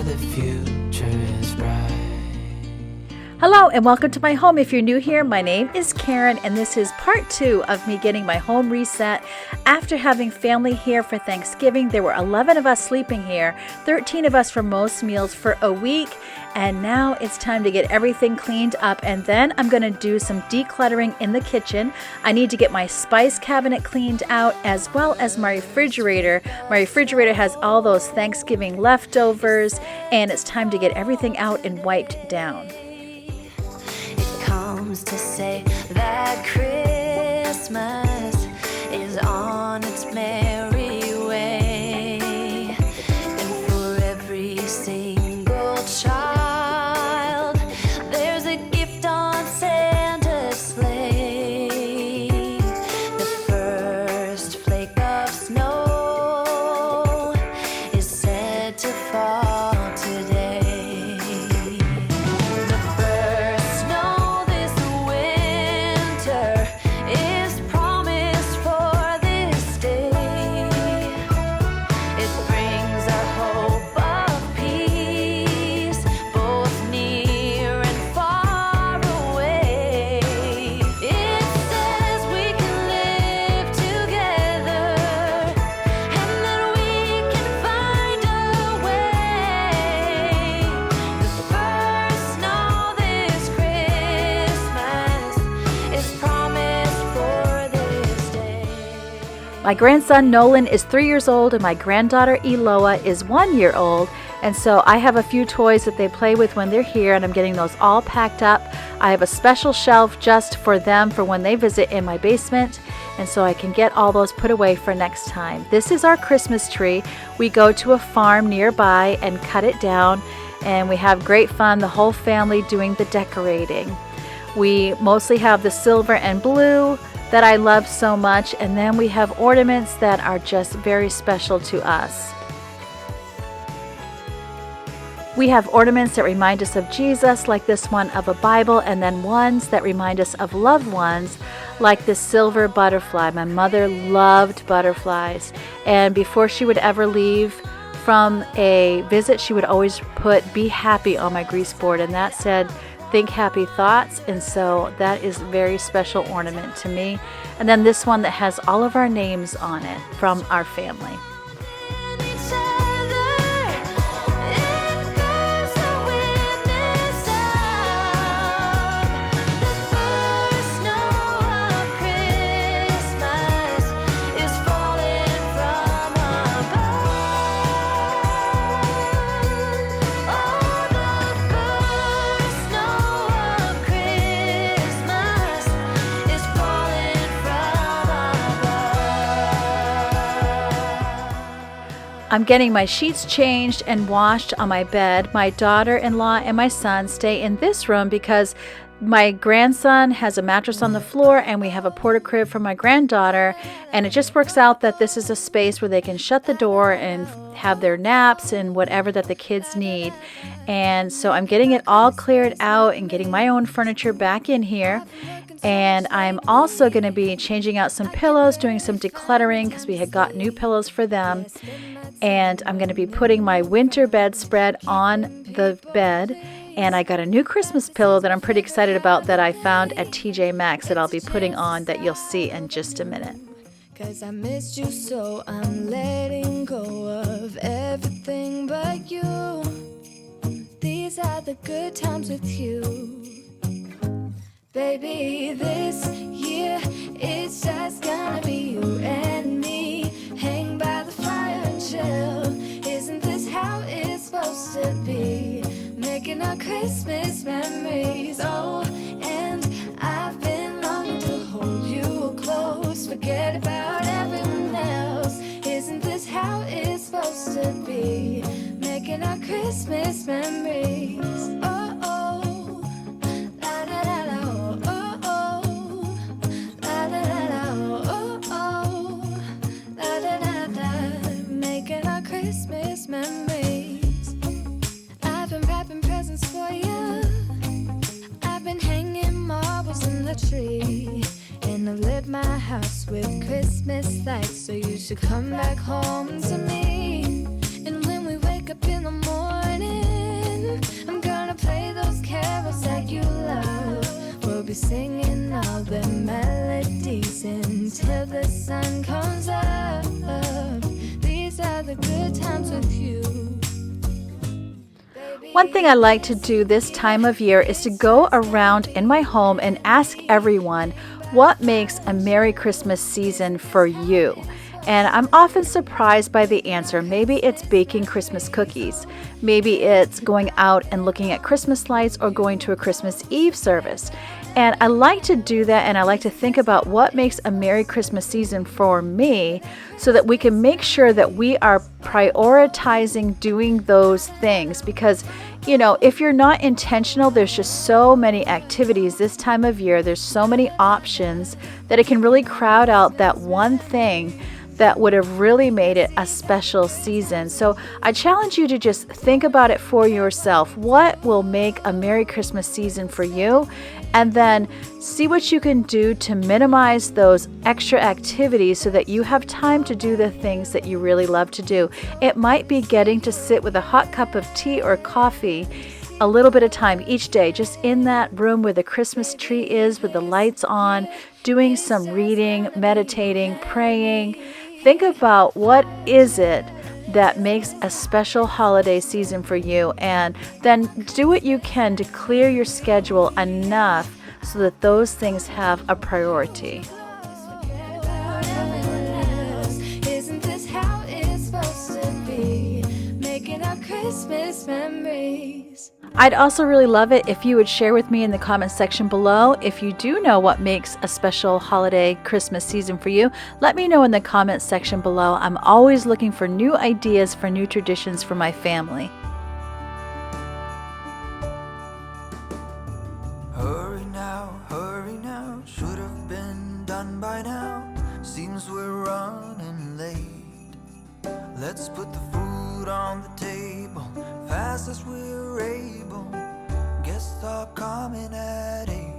the future is bright. Hello and welcome to my home. If you're new here, my name is Karen and this is part 2 of me getting my home reset. After having family here for Thanksgiving, there were 11 of us sleeping here, 13 of us for most meals for a week, and now it's time to get everything cleaned up, and then I'm going to do some decluttering in the kitchen. I need to get my spice cabinet cleaned out as well as my refrigerator. My refrigerator has all those Thanksgiving leftovers and it's time to get everything out and wiped down. To say that Christmas is on its merry way, and for every single child there's a gift on Santa's sleigh. The first flake of snow is said to fall today. My grandson Nolan is 3 years old and my granddaughter Eloa is 1 year old, and so I have a few toys that they play with when they're here, and I'm getting those all packed up. I have a special shelf just for them for when they visit in my basement, and so I can get all those put away for next time. This is our Christmas tree. We go to a farm nearby and cut it down, and we have great fun, the whole family doing the decorating. We mostly have the silver and blue that I love so much, and then we have ornaments that are just very special to us. We have ornaments that remind us of Jesus, like this one of a Bible, and then ones that remind us of loved ones, like this silver butterfly. My mother loved butterflies, and before she would ever leave from a visit, she would always put "Be happy" on my grease board, and that said think happy thoughts, and so that is a very special ornament to me. And then this one that has all of our names on it from our family. I'm getting my sheets changed and washed on my bed. My daughter-in-law and my son stay in this room because my grandson has a mattress on the floor and we have a porta crib for my granddaughter, and it just works out that this is a space where they can shut the door and have their naps and whatever that the kids need. And so I'm getting it all cleared out and getting my own furniture back in here. And I'm also going to be changing out some pillows, doing some decluttering because we had got new pillows for them. And I'm going to be putting my winter bedspread on the bed. And I got a new Christmas pillow that I'm pretty excited about that I found at TJ Maxx that I'll be putting on that you'll see in just a minute. 'Cause I missed you, so I'm letting go of everything but you. These are the good times with you. Baby, this year it's just gonna be you and me. Hang by the fire and chill. Isn't this how it's supposed to be? Making our Christmas memories. Oh, and I've been longing to hold you close. Forget about everyone else. Isn't this how it's supposed to be? Making our Christmas memories. Oh, oh. La, da, da, da, oh, oh. La, da, da, da, oh, oh. La, da, da, da. Making our Christmas memories. I've been wrapping presents for you. I've been hanging marbles in the tree. And I've lit my house with Christmas lights. So you should come back home to me. And when we wake up in the morning, One thing I like to do this time of year is to go around in my home and ask everyone what makes a Merry Christmas season for you. And I'm often surprised by the answer. Maybe it's baking Christmas cookies. Maybe it's going out and looking at Christmas lights or going to a Christmas Eve service. And I like to do that, and I like to think about what makes a Merry Christmas season for me so that we can make sure that we are prioritizing doing those things. Because, you know, if you're not intentional, there's just so many activities this time of year. There's so many options that it can really crowd out that one thing that would have really made it a special season. So I challenge you to just think about it for yourself. What will make a Merry Christmas season for you? And then see what you can do to minimize those extra activities so that you have time to do the things that you really love to do. It might be getting to sit with a hot cup of tea or coffee a little bit of time each day, just in that room where the Christmas tree is, with the lights on, doing some reading, meditating, praying. Think about what is it that makes a special holiday season for you, and then do what you can to clear your schedule enough so that those things have a priority. Isn't this how it's supposed to be? Making our Christmas memories. I'd also really love it if you would share with me in the comment section below if you do know what makes a special holiday Christmas season for you. Let me know in the comment section below. I'm always looking for new ideas for new traditions for my family. Hurry now, should have been done by now. Seems we're running late. Let's put the food on the table, fast as we're able. Guests are coming at 8.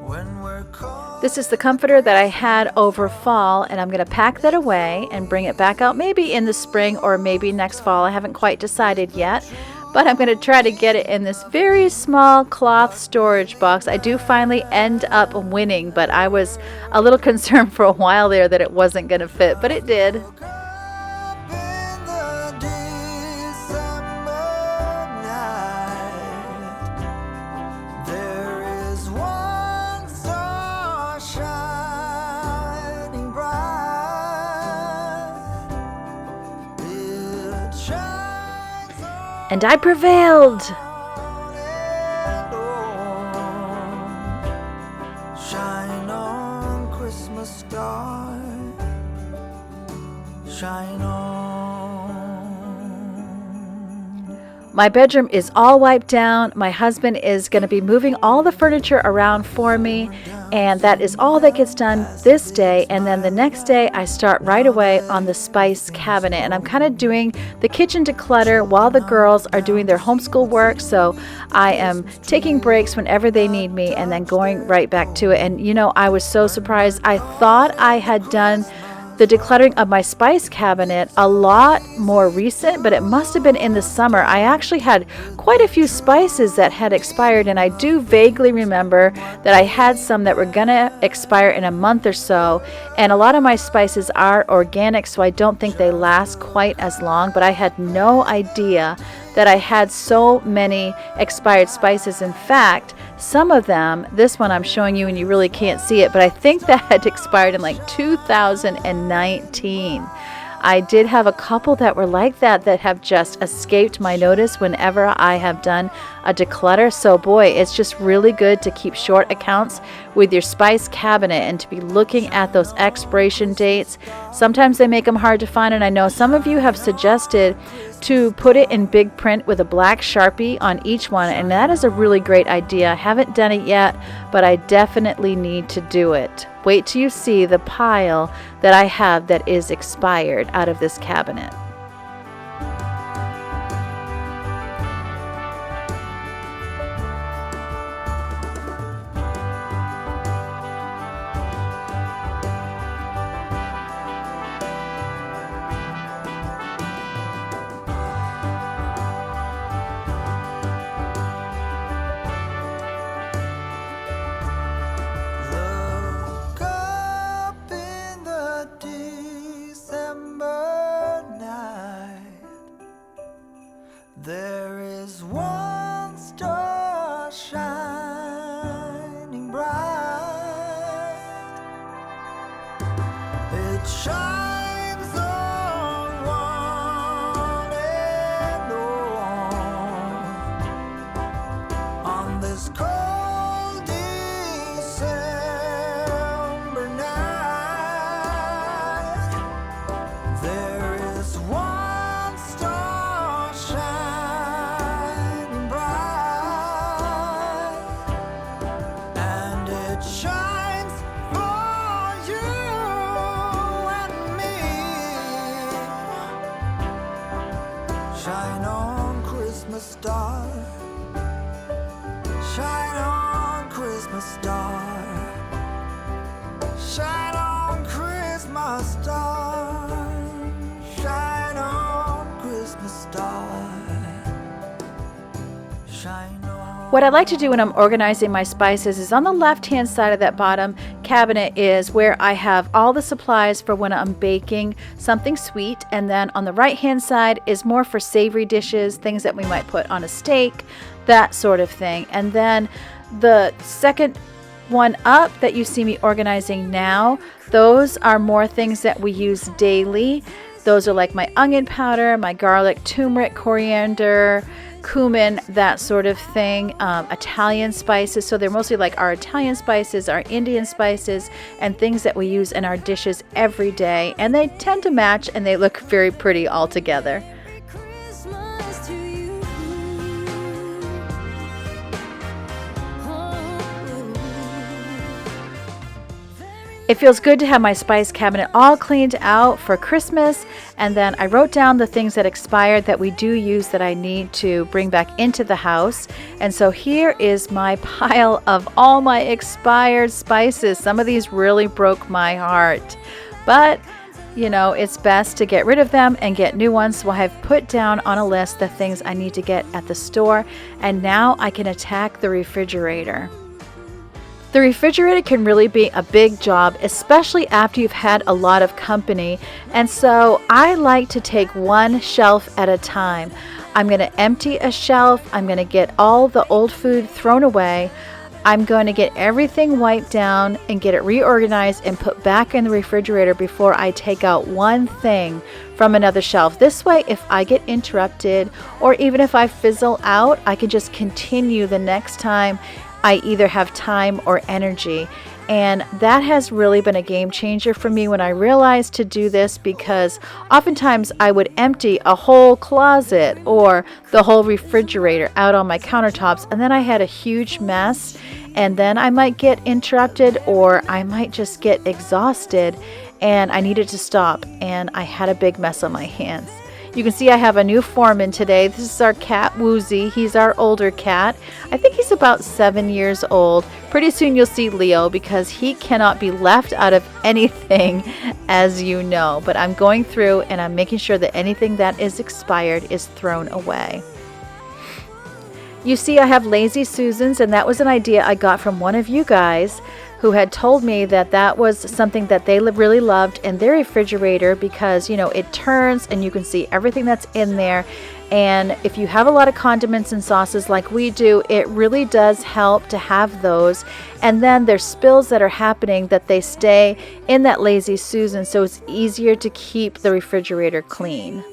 When we're called. This is the comforter that I had over fall, and I'm going to pack that away and bring it back out maybe in the spring or maybe next fall. I haven't quite decided yet, but I'm going to try to get it in this very small cloth storage box. I do finally end up winning, but I was a little concerned for a while there that it wasn't going to fit, but it did. And I prevailed! Shine on, Christmas star. Shine on. My bedroom is all wiped down. My husband is going to be moving all the furniture around for me, and that is all that gets done this day. And then the next day I start right away on the spice cabinet, and I'm kind of doing the kitchen declutter while the girls are doing their homeschool work. So I am taking breaks whenever they need me and then going right back to it. And you know, I was so surprised. I thought I had done the decluttering of my spice cabinet a lot more recent, but it must have been in the summer. I actually had quite a few spices that had expired, and I do vaguely remember that I had some that were gonna expire in a month or so, and a lot of my spices are organic, so I don't think they last quite as long, but I had no idea that I had so many expired spices. In fact, some of them, this one I'm showing you and you really can't see it, but I think that had expired in like 2019. I did have a couple that were like that have just escaped my notice whenever I have done a declutter. So boy, it's just really good to keep short accounts with your spice cabinet and to be looking at those expiration dates. Sometimes they make them hard to find, and I know some of you have suggested to put it in big print with a black Sharpie on each one, and that is a really great idea. I haven't done it yet, but I definitely need to do it. Wait till you see the pile that I have that is expired out of this cabinet. Look up in the December night. There is one star shining bright. It shines on one and all on this cold December night. There is one star shining bright, and it shines for you and me. Shine on, Christmas star. Shine on, Christmas star. Shine on, Christmas star. Shine on, Christmas star. Shine on. What I like to do when I'm organizing my spices is on the left-hand side of that bottom cabinet is where I have all the supplies for when I'm baking something sweet, and then on the right-hand side is more for savory dishes, things that we might put on a steak, that sort of thing. And then the second one up that you see me organizing now, those are more things that we use daily. Those are like my onion powder, my garlic, turmeric, coriander, cumin, that sort of thing. Italian spices, so they're mostly like our Italian spices, our Indian spices, and things that we use in our dishes every day, and they tend to match and they look very pretty all together. Christmas to you. It feels good to have my spice cabinet all cleaned out for Christmas, and then I wrote down the things that expired that we do use that I need to bring back into the house. And so here is my pile of all my expired spices. Some of these really broke my heart, but you know, it's best to get rid of them and get new ones. So I've put down on a list the things I need to get at the store, and now I can attack the refrigerator. The refrigerator can really be a big job, especially after you've had a lot of company. And so I like to take one shelf at a time. I'm going to empty a shelf. I'm going to get all the old food thrown away. I'm going to get everything wiped down and get it reorganized and put back in the refrigerator before I take out one thing from another shelf. This way, if I get interrupted or even if I fizzle out, I can just continue the next time I either have time or energy. And that has really been a game changer for me when I realized to do this, because oftentimes I would empty a whole closet or the whole refrigerator out on my countertops, and then I had a huge mess, and then I might get interrupted or I might just get exhausted and I needed to stop, and I had a big mess on my hands. You can see I have a new foreman today. This is our cat, Woozy. He's our older cat. I think he's about 7 years old. Pretty soon you'll see Leo, because he cannot be left out of anything, as you know. But I'm going through and I'm making sure that anything that is expired is thrown away. You see I have Lazy Susans, and that was an idea I got from one of you guys who had told me that that was something that they really loved in their refrigerator, because you know it turns and you can see everything that's in there. And if you have a lot of condiments and sauces like we do, it really does help to have those. And then there's spills that are happening that they stay in that Lazy Susan, so it's easier to keep the refrigerator clean.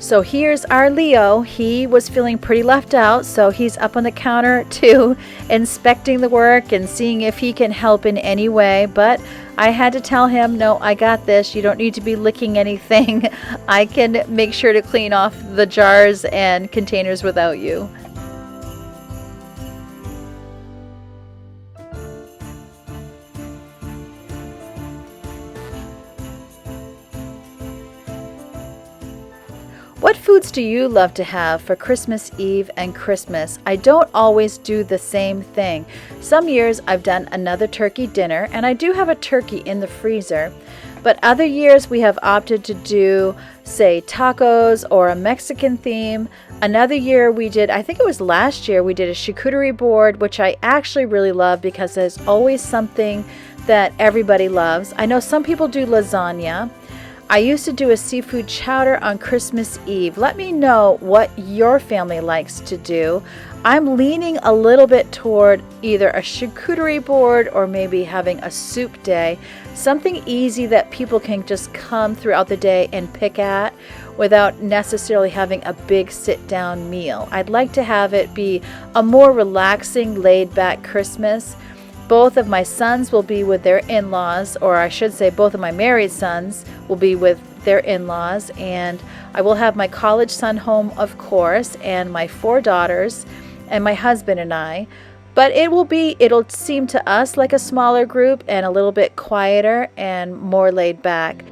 So here's our Leo. He was feeling pretty left out, so he's up on the counter too, inspecting the work and seeing if he can help in any way. But I had to tell him, no, I got this. You don't need to be licking anything. I can make sure to clean off the jars and containers without you. What foods do you love to have for Christmas Eve and Christmas? I don't always do the same thing. Some years I've done another turkey dinner, and I do have a turkey in the freezer. But other years we have opted to do, say, tacos or a Mexican theme. Another year we did, I think it was last year, we did a charcuterie board, which I actually really love because there's always something that everybody loves. I know some people do lasagna. I used to do a seafood chowder on Christmas Eve. Let me know what your family likes to do. I'm leaning a little bit toward either a charcuterie board or maybe having a soup day. Something easy that people can just come throughout the day and pick at without necessarily having a big sit-down meal. I'd like to have it be a more relaxing, laid-back Christmas. Both of my sons will be with their in-laws, or I should say both of my married sons will be with their in-laws, and I will have my college son home, of course, and my 4 daughters and my husband and I. But it'll seem to us like a smaller group and a little bit quieter and more laid back.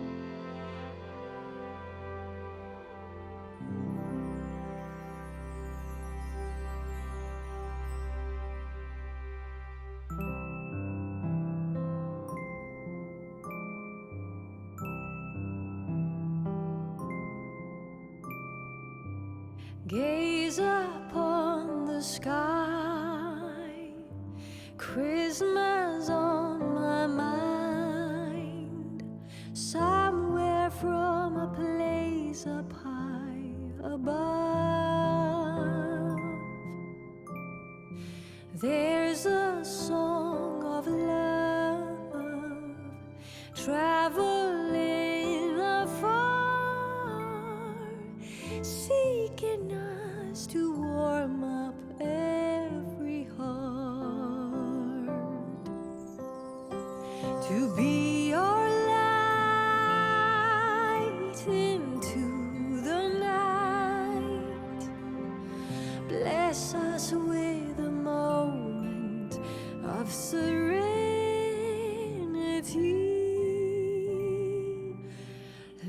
Gaze upon the sky, Christmas on my mind, somewhere from a place up high above. There's a song of love traveling afar, seeking us to warm up every heart, to be our light into the night. Bless us with a moment of serenity.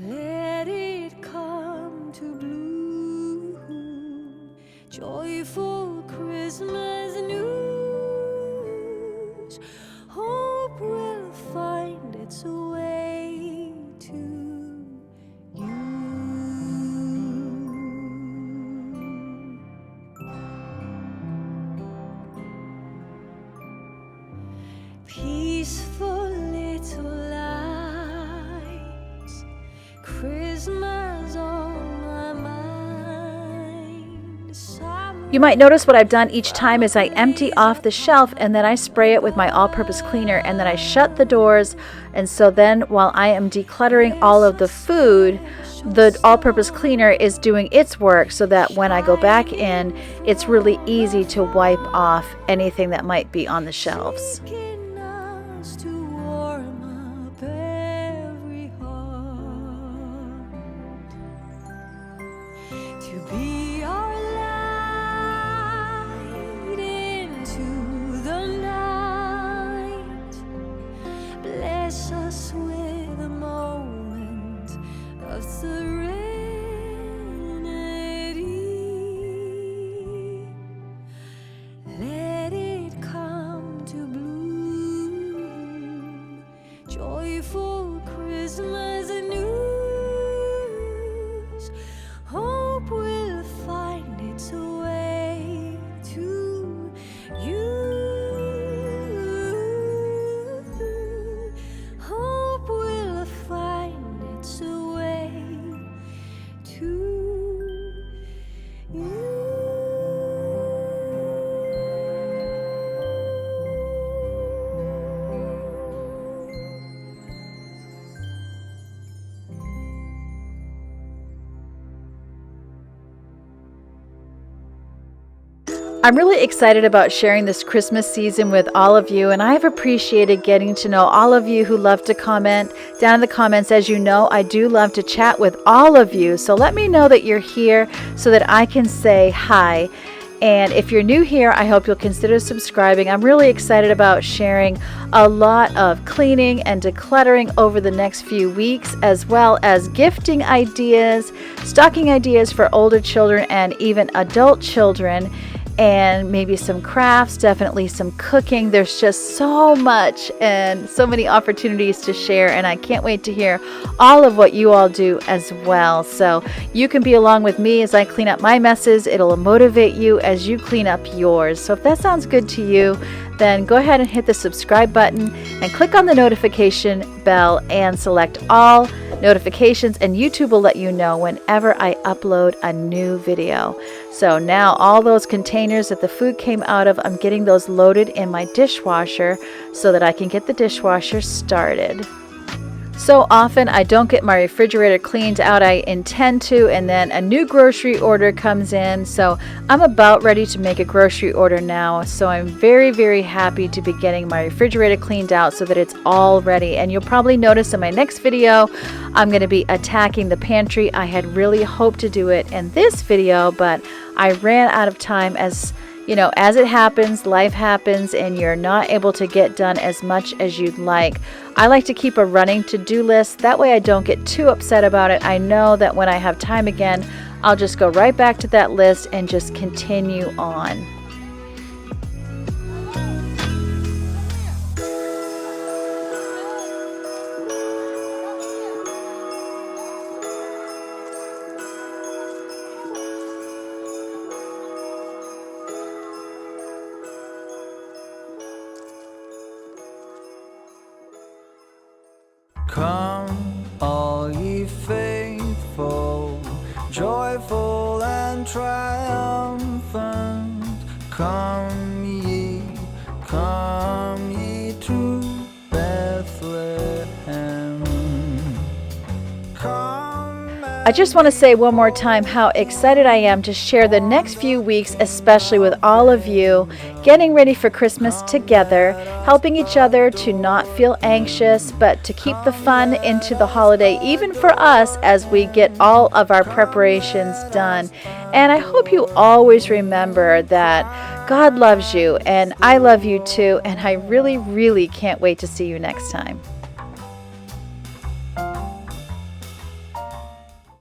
Let it come to bloom, joyful Christmas news. Hope will find its way to you. Peaceful little lights, Christmas on my mind. You might notice what I've done each time is I empty off the shelf and then I spray it with my all-purpose cleaner and then I shut the doors. And so then while I am decluttering all of the food, the all-purpose cleaner is doing its work so that when I go back in, it's really easy to wipe off anything that might be on the shelves. Seeking us to warm up every heart, to be our light into the night. Bless us with a moment of serenity. Let it come to bloom, joyful Christmas news. Hope will find its way to you. Hope will find its way to you. I'm really excited about sharing this Christmas season with all of you, and I've appreciated getting to know all of you who love to comment down in the comments. As you know, I do love to chat with all of you, so let me know that you're here so that I can say hi. And if you're new here, I hope you'll consider subscribing. I'm really excited about sharing a lot of cleaning and decluttering over the next few weeks, as well as gifting ideas, stocking ideas for older children and even adult children. and maybe some crafts, definitely some cooking. There's just so much and so many opportunities to share, and I can't wait to hear all of what you all do as well. So you can be along with me as I clean up my messes. It'll motivate you as you clean up yours. So if that sounds good to you, then go ahead and hit the subscribe button and click on the notification bell and select all notifications, and YouTube will let you know whenever I upload a new video. So now all those containers that the food came out of, I'm getting those loaded in my dishwasher so that I can get the dishwasher started. So often I don't get my refrigerator cleaned out. I intend to, and then a new grocery order comes in. So I'm about ready to make a grocery order now. So I'm very, very happy to be getting my refrigerator cleaned out so that it's all ready. And you'll probably notice in my next video, I'm going to be attacking the pantry. I had really hoped to do it in this video, but I ran out of time. As you know, as it happens, life happens, and you're not able to get done as much as you'd like. I like to keep a running to-do list. That way I don't get too upset about it. I know that when I have time again, I'll just go right back to that list and just continue on. Come, all ye faithful, joyful and triumphant. Come ye to Bethlehem. I just want to say one more time how excited I am to share the next few weeks, especially with all of you, getting ready for Christmas together, helping each other to not feel anxious, but to keep the fun into the holiday, even for us as we get all of our preparations done. And I hope you always remember that God loves you and I love you too, and I really, really can't wait to see you next time.